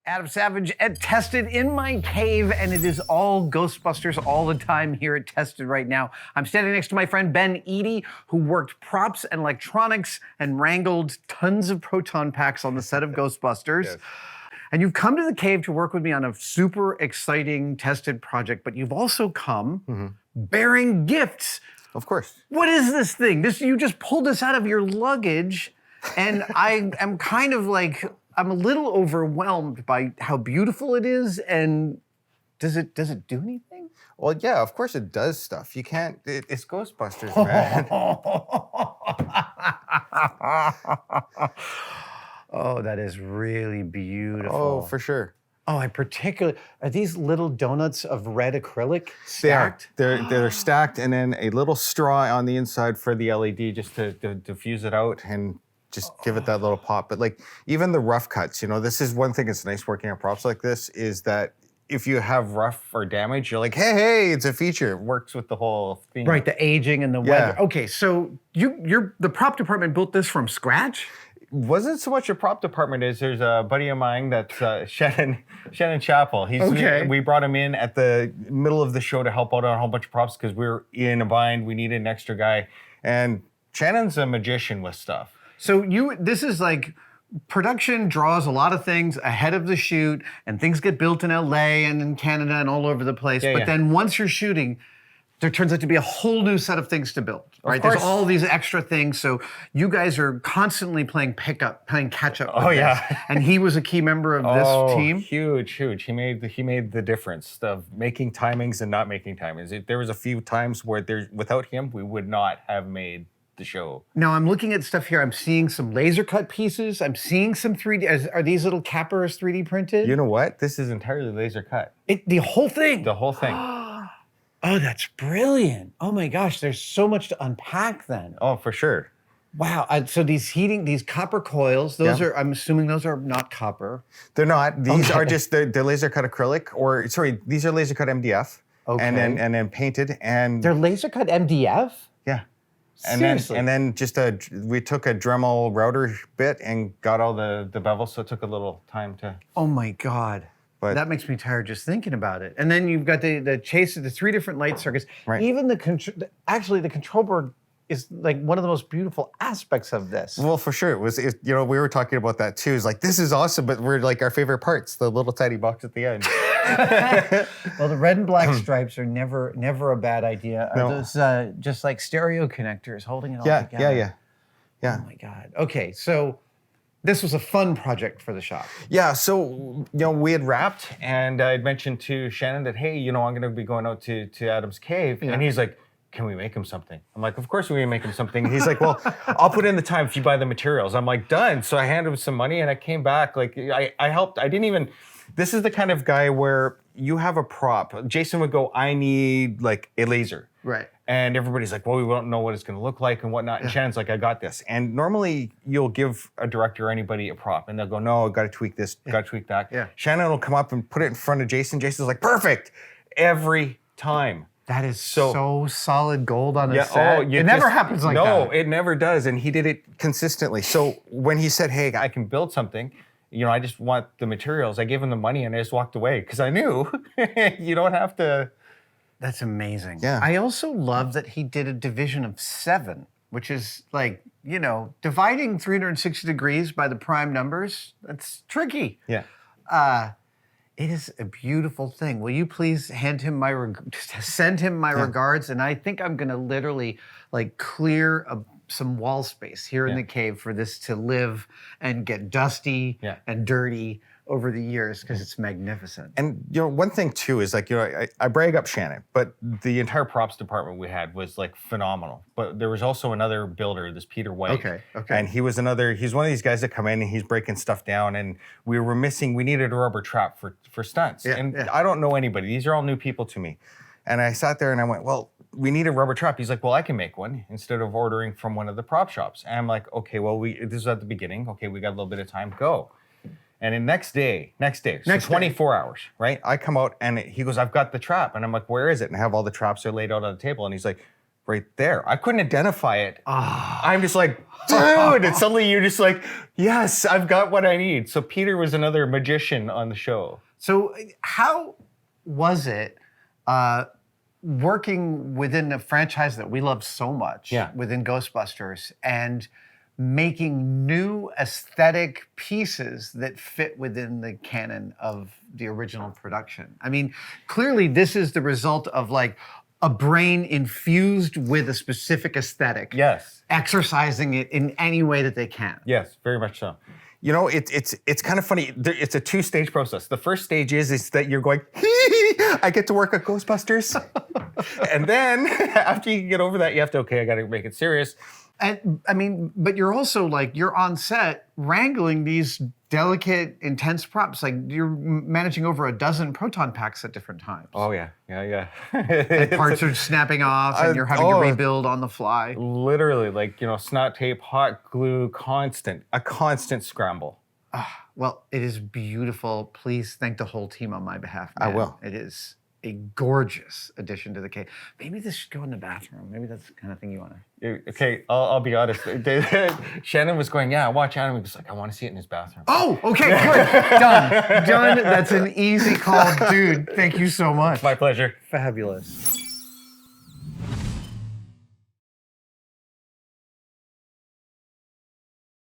Adam Savage at Tested in my cave, and it is all Ghostbusters all the time here at Tested right now. I'm standing next to my friend Ben Eadie, who worked props and electronics and wrangled tons of proton packs on the set of Ghostbusters. Yes. And you've come to the cave to work with me on a super exciting Tested project, but you've also come bearing gifts. Of course. What is this thing? You just pulled this out of your luggage, and I am kind of like, I'm a little overwhelmed by how beautiful it is. And does it do anything? Well, yeah, of course it does stuff. You can't, it's Ghostbusters, man. Oh, that is really beautiful. Oh, for sure. Oh, are these little donuts of red acrylic stacked? They're stacked, and then a little straw on the inside for the LED just to diffuse it out and just give it that little pop. But like even the rough cuts, this is one thing that's nice working on props like this is that if you have rough or damage, you're like, hey, it's a feature. It works with the whole theme. Right, the aging and the weather. Okay, so the prop department built this from scratch? Wasn't so much a prop department as there's a buddy of mine that's Shannon Chappell. We brought him in at the middle of the show to help out on a whole bunch of props because we were in a bind. We needed an extra guy. And Shannon's a magician with stuff. So this is like production draws a lot of things ahead of the shoot and things get built in LA and in Canada and all over the place. But then once you're shooting, there turns out to be a whole new set of things to build, right? There's all these extra things. So you guys are constantly playing catch up with this. And he was a key member of this team? Huge. He made the difference of making timings and not making timings. There was a few times where without him, we would not have made the show. Now I'm looking at stuff here. I'm seeing some laser cut pieces. I'm seeing some 3D. Are these little cappers 3D printed? You know what? This is entirely laser cut. The whole thing? The whole thing. Oh, that's brilliant. Oh my gosh, there's so much to unpack then. Oh, for sure. Wow. So these copper coils, I'm assuming those are not copper. They're not. These are just the laser cut acrylic, these are laser cut MDF. Okay. And then painted and they're laser cut MDF? Yeah. Seriously? And then we took a Dremel router bit and got all the bevels, so it took a little time to. Oh my God. But that makes me tired just thinking about it. And then you've got the chaser, the 3 different light circuits. Right. Even the control board is like one of the most beautiful aspects of this. Well, for sure. We were talking about that too. It's like, this is awesome, but we're like our favorite parts, the little tiny box at the end. Well, the red and black stripes are never a bad idea. Are those just like stereo connectors holding it all together? Yeah. Oh my God. Okay, so this was a fun project for the shop. Yeah, so we had wrapped, and I'd mentioned to Shannon that, hey, I'm going to be going out to Adam's cave, and he's like, can we make him something? I'm like, of course we can make him something. And he's like, well, I'll put in the time if you buy the materials. I'm like, done. So I handed him some money, and I came back. Like, I helped. I didn't even. This is the kind of guy where you have a prop. Jason would go, I need like a laser. Right. And everybody's like, well, we don't know what it's going to look like and whatnot. And Shannon's like, I got this. And normally you'll give a director or anybody a prop and they'll go, no, got to tweak this, got to tweak that. Yeah. Shannon will come up and put it in front of Jason. Jason's like, perfect. Every time. That is so solid gold on a set. It never happens like that. No, it never does. And he did it consistently. So when he said, hey, I can build something, I just want the materials. I gave him the money and I just walked away because I knew you don't have to. That's amazing. Yeah. I also love that he did a division of 7, which is like, dividing 360 degrees by the prime numbers, that's tricky. Yeah. It is a beautiful thing. Will you please send him my regards? And I think I'm going to literally like clear some wall space here in the cave for this to live and get dusty and dirty over the years because it's magnificent. And one thing too is like, I brag up Shannon, but the entire props department we had was like phenomenal. But there was also another builder, this Peter White. Okay. And he's one of these guys that come in and he's breaking stuff down, and we needed a rubber trap for stunts. I don't know anybody. These are all new people to me. And I sat there and I went, well, we need a rubber trap. He's like, well, I can make one instead of ordering from one of the prop shops. And I'm like, okay, well, this is at the beginning. Okay, we got a little bit of time, go. And the next day, so 24 hours, right? I come out and he goes, I've got the trap. And I'm like, where is it? And I have all the traps are laid out on the table. And he's like, right there. I couldn't identify it. I'm just like, dude, and suddenly you're just like, yes, I've got what I need. So Peter was another magician on the show. So how was it working within a franchise that we love so much, within Ghostbusters, and making new aesthetic pieces that fit within the canon of the original production? I mean, clearly this is the result of like a brain infused with a specific aesthetic. Yes. Exercising it in any way that they can. Yes, very much so. You know, it's kind of funny. It's a two-stage process. The first stage is that you're going, I get to work at Ghostbusters. And then after you get over that, you have to, okay, I got to make it serious. And I mean, but you're also like, you're on set wrangling these delicate, intense props. Like you're managing over a dozen proton packs at different times. Oh yeah. And parts are snapping off and you're having to rebuild on the fly. Literally, like, you know, snot tape, hot glue, a constant scramble. Well, it is beautiful. Please thank the whole team on my behalf, man. I will. It is a gorgeous addition to the cave. Maybe this should go in the bathroom. Maybe that's the kind of thing you want to. Okay, I'll be honest. Shannon was going, yeah, watch Adam. He was like, I want to see it in his bathroom. Oh, okay, good. Done. That's an easy call, dude. Thank you so much. My pleasure. Fabulous.